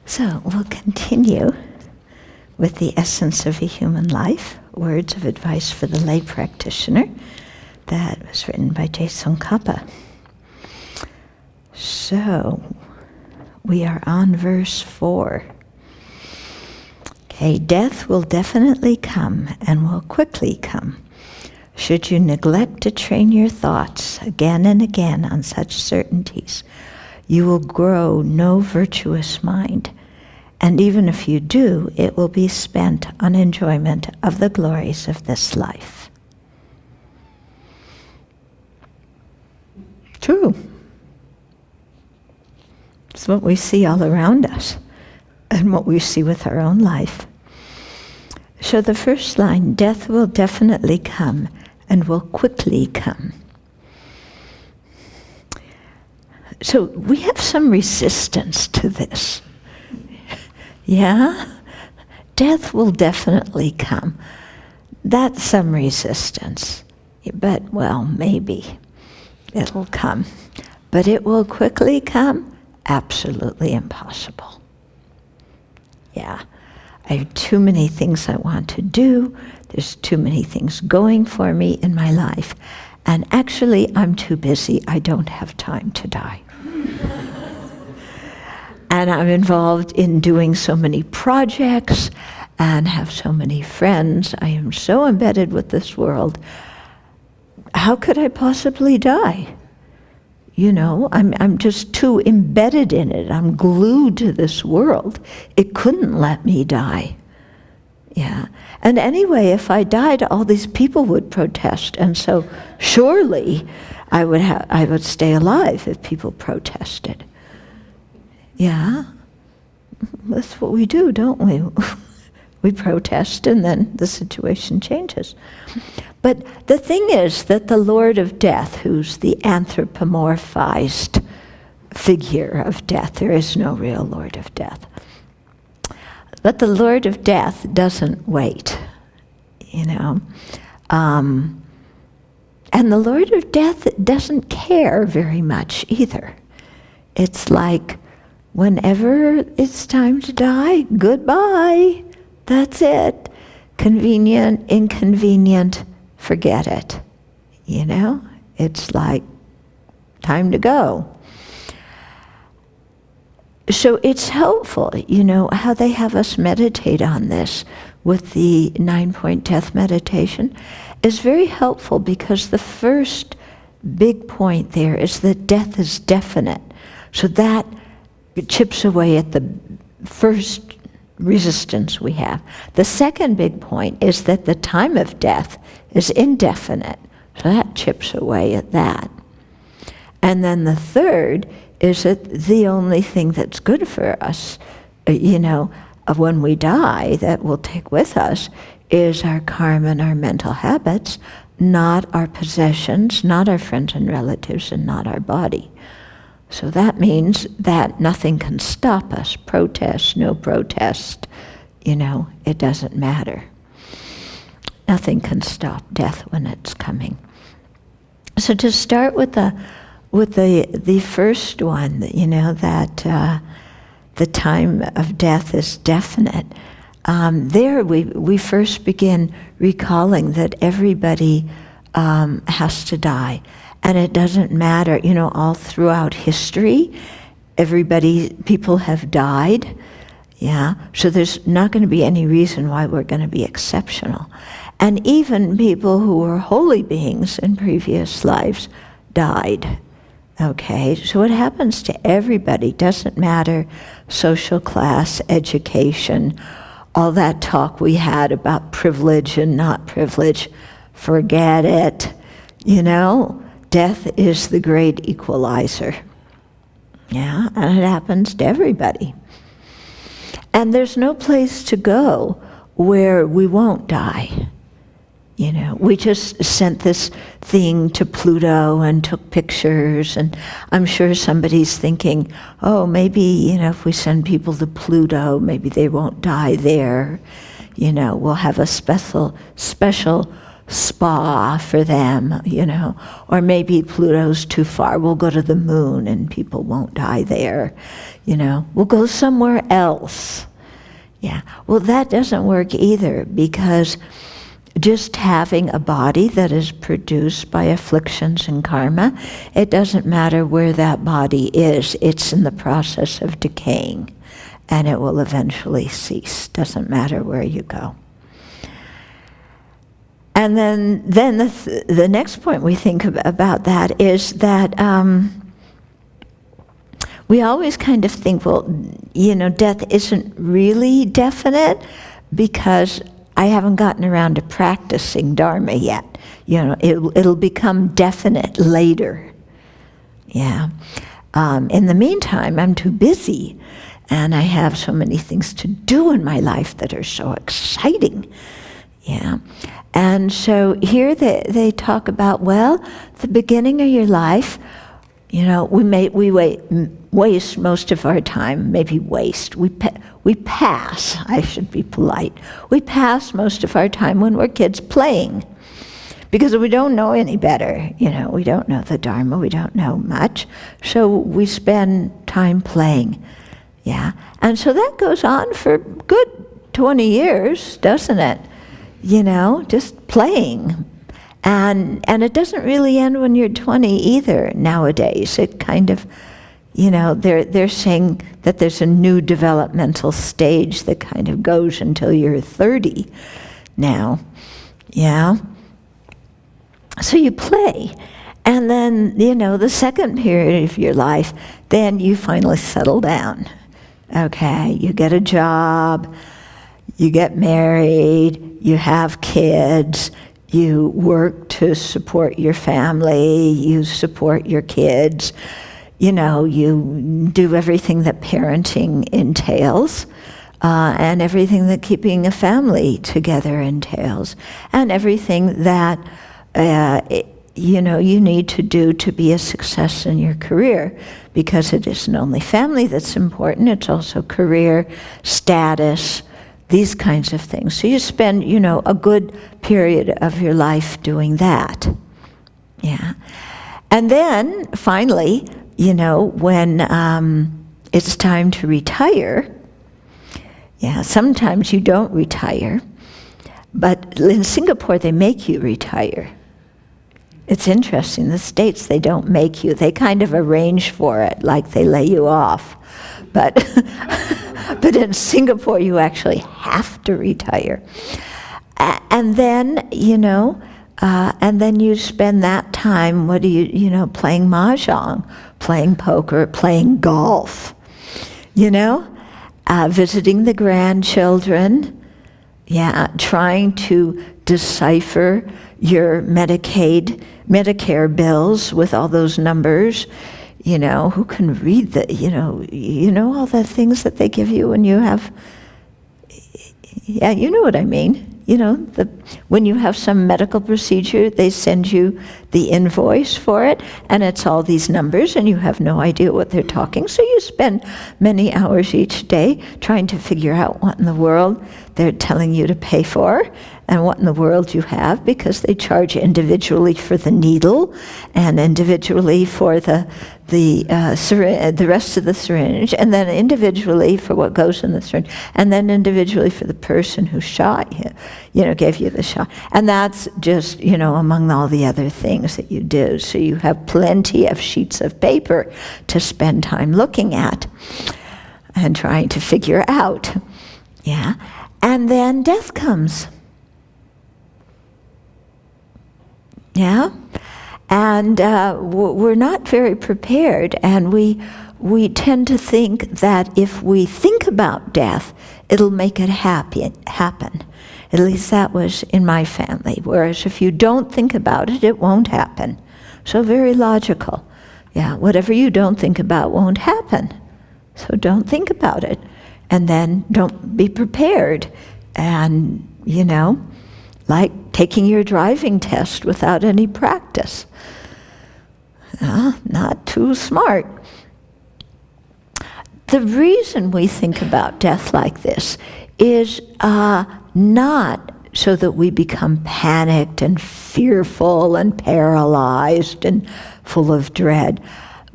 So we'll continue with the essence of a human life, words of advice for the lay practitioner. That was written by Jason Kappa. So we are on verse 4. Okay, death will definitely come and will quickly come. Should you neglect to train your thoughts again and again on such certainties, you will grow no virtuous mind. And even if you do, it will be spent on enjoyment of the glories of this life. True. It's what we see all around us and what we see with our own life. So the first line, death will definitely come and will quickly come. So we have some resistance to this. Yeah? Death will definitely come. That's some resistance. But, well, maybe it'll come. But it will quickly come? Absolutely impossible. Yeah. I have too many things I want to do. There's too many things going for me in my life. And actually, I'm too busy. I don't have time to die. And I'm involved in doing so many projects and have so many friends. I am so embedded with this world. How could I possibly die? You know, I'm just too embedded in it. I'm glued to this world. It couldn't let me die. Yeah. And anyway, if I died, all these people would protest. And so surely I would stay alive if people protested. Yeah. That's what we do, don't we? We protest and then the situation changes. But the thing is that the Lord of Death, who's the anthropomorphized figure of death, there is no real Lord of Death. But the Lord of Death doesn't wait, you know. And the Lord of Death doesn't care very much either. It's like, whenever it's time to die, goodbye. That's it. Convenient, inconvenient, forget it. You know? It's like, time to go. So it's helpful, you know, how they have us meditate on this with the 9-point death meditation is very helpful because the first big point there is that death is definite. So that chips away at the first resistance we have. The second big point is that the time of death is indefinite. So that chips away at that. And then the third is that the only thing that's good for us, you know, when we die, that we'll take with us, is our karma and our mental habits, not our possessions, not our friends and relatives, and not our body. So that means that nothing can stop us. Protest, no protest, you know, it doesn't matter. Nothing can stop death when it's coming. So to start with the first one, you know, that the time of death is definite. There we first begin recalling that everybody has to die. And it doesn't matter, you know, all throughout history, people have died, yeah? So there's not going to be any reason why we're going to be exceptional. And even people who were holy beings in previous lives died, okay? So it happens to everybody, doesn't matter social class, education, all that talk we had about privilege and not privilege, forget it, you know? Death is the great equalizer. Yeah, and it happens to everybody. And there's no place to go where we won't die. You know, we just sent this thing to Pluto and took pictures, and I'm sure somebody's thinking, oh, maybe, you know, if we send people to Pluto, maybe they won't die there. You know, we'll have a special spa for them, or maybe Pluto's too far. We'll go to the moon and people won't die there, We'll go somewhere else. Yeah, well, that doesn't work either, because just having a body that is produced by afflictions and karma, it doesn't matter where that body is, it's in the process of decaying, and it will eventually cease. Doesn't matter where you go. And then the next point we think about that is that we always kind of think, well, death isn't really definite because I haven't gotten around to practicing Dharma yet. It'll become definite later. Yeah. In the meantime, I'm too busy, and I have so many things to do in my life that are so exciting. Yeah. And so here they talk about, well, the beginning of your life, we waste most of our time, maybe waste. We pass, I should be polite. We pass most of our time when we're kids playing, because we don't know any better. We don't know the Dharma, we don't know much, so we spend time playing. Yeah, and so that goes on for good 20 years, doesn't it? Just playing. And it doesn't really end when you're 20 either nowadays. It kind of, they're saying that there's a new developmental stage that kind of goes until you're 30 now. Yeah. So you play. And then, the second period of your life, then you finally settle down. Okay, you get a job, you get married, you have kids, you work to support your family, you support your kids, you do everything that parenting entails, and everything that keeping a family together entails, and everything that you need to do to be a success in your career, because it isn't only family that's important, it's also career, status, these kinds of things. So you spend, a good period of your life doing that. Yeah. And then, finally, when it's time to retire, sometimes you don't retire, but in Singapore they make you retire. It's interesting, the States, they don't make you, they kind of arrange for it, like they lay you off. But but in Singapore, you actually have to retire. And then, and then you spend that time, playing mahjong, playing poker, playing golf, visiting the grandchildren, trying to decipher your Medicare bills with all those numbers. Who can read all the things that they give you when you have, you know what I mean. When you have some medical procedure, they send you the invoice for it, and it's all these numbers, and you have no idea what they're talking. So you spend many hours each day trying to figure out what in the world they're telling you to pay for, and what in the world you have, because they charge individually for the needle, and individually for the rest of the syringe, and then individually for what goes in the syringe, and then individually for the person who shot you, gave you the shot. And that's just, among all the other things that you do. So you have plenty of sheets of paper to spend time looking at and trying to figure out. Yeah. And then death comes. Yeah? And we're not very prepared, and we tend to think that if we think about death, it'll make it happen. At least that was in my family. Whereas if you don't think about it, it won't happen. So very logical. Yeah, whatever you don't think about won't happen. So don't think about it. And then don't be prepared. And, like taking your driving test without any practice. Not too smart. The reason we think about death like this is not so that we become panicked and fearful and paralyzed and full of dread.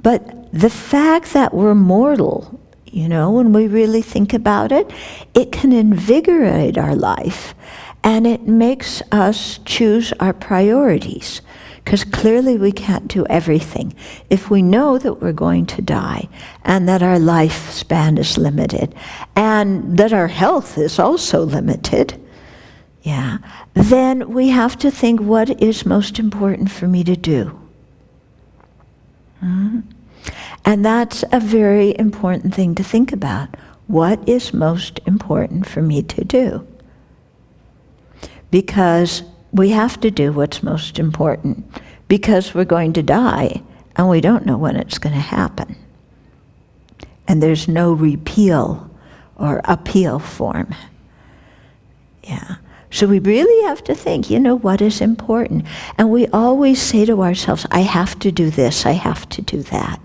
But the fact that we're mortal, when we really think about it, it can invigorate our life, and it makes us choose our priorities. Because clearly we can't do everything. If we know that we're going to die, and that our lifespan is limited, and that our health is also limited, then we have to think, what is most important for me to do? And that's a very important thing to think about. What is most important for me to do? Because we have to do what's most important, because we're going to die and we don't know when it's going to happen. And there's no repeal or appeal form. So we really have to think, what is important? And we always say to ourselves, I have to do this, I have to do that.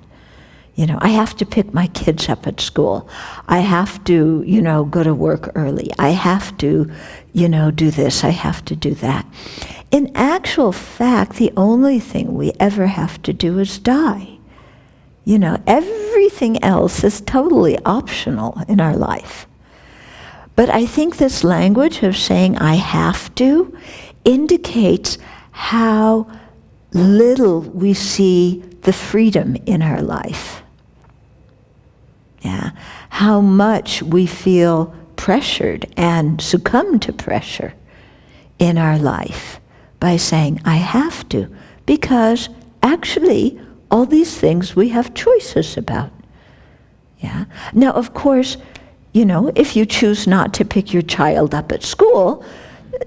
I have to pick my kids up at school. I have to, go to work early. I have to, do this. I have to do that. In actual fact, the only thing we ever have to do is die. Everything else is totally optional in our life. But I think this language of saying I have to indicates how little we see the freedom in our life. How much we feel pressured and succumb to pressure in our life by saying, I have to, because actually all these things we have choices about. Now, of course, if you choose not to pick your child up at school,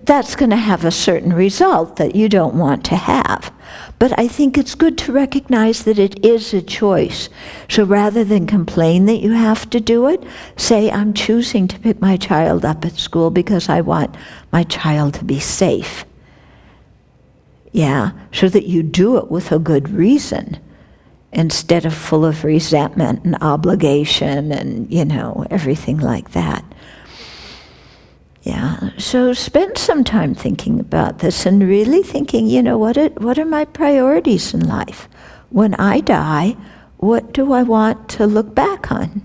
that's going to have a certain result that you don't want to have. But I think it's good to recognize that it is a choice. So rather than complain that you have to do it, say, I'm choosing to pick my child up at school because I want my child to be safe. So that you do it with a good reason, instead of full of resentment and obligation and, everything like that. So spend some time thinking about this and really thinking, what are my priorities in life? When I die, what do I want to look back on?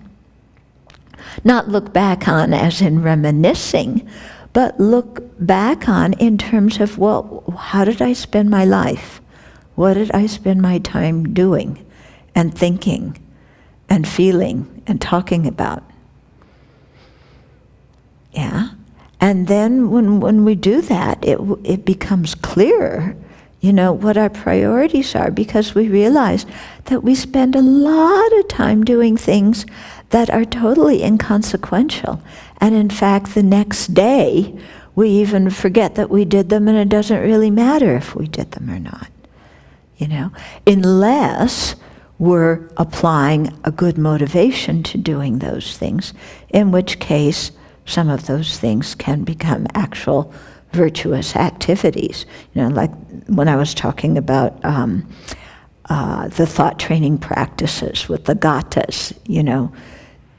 Not look back on as in reminiscing, but look back on in terms of, how did I spend my life? What did I spend my time doing and thinking and feeling and talking about? And then when we do that, it becomes clearer, what our priorities are, because we realize that we spend a lot of time doing things that are totally inconsequential. And in fact, the next day, we even forget that we did them, and it doesn't really matter if we did them or not, unless we're applying a good motivation to doing those things, in which case some of those things can become actual virtuous activities. Like when I was talking about the thought training practices with the gathas,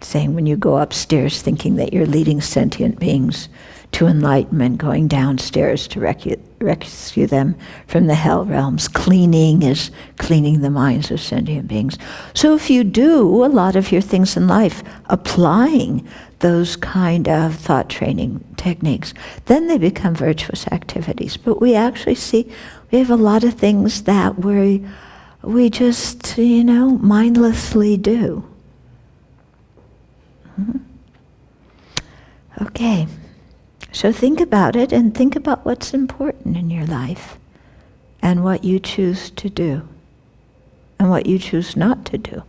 saying when you go upstairs thinking that you're leading sentient beings to enlightenment, going downstairs to rescue them from the hell realms. Cleaning is cleaning the minds of sentient beings. So if you do a lot of your things in life applying those kind of thought training techniques, then they become virtuous activities. But we actually see we have a lot of things that we just, mindlessly do. Okay. So think about it, and think about what's important in your life and what you choose to do and what you choose not to do.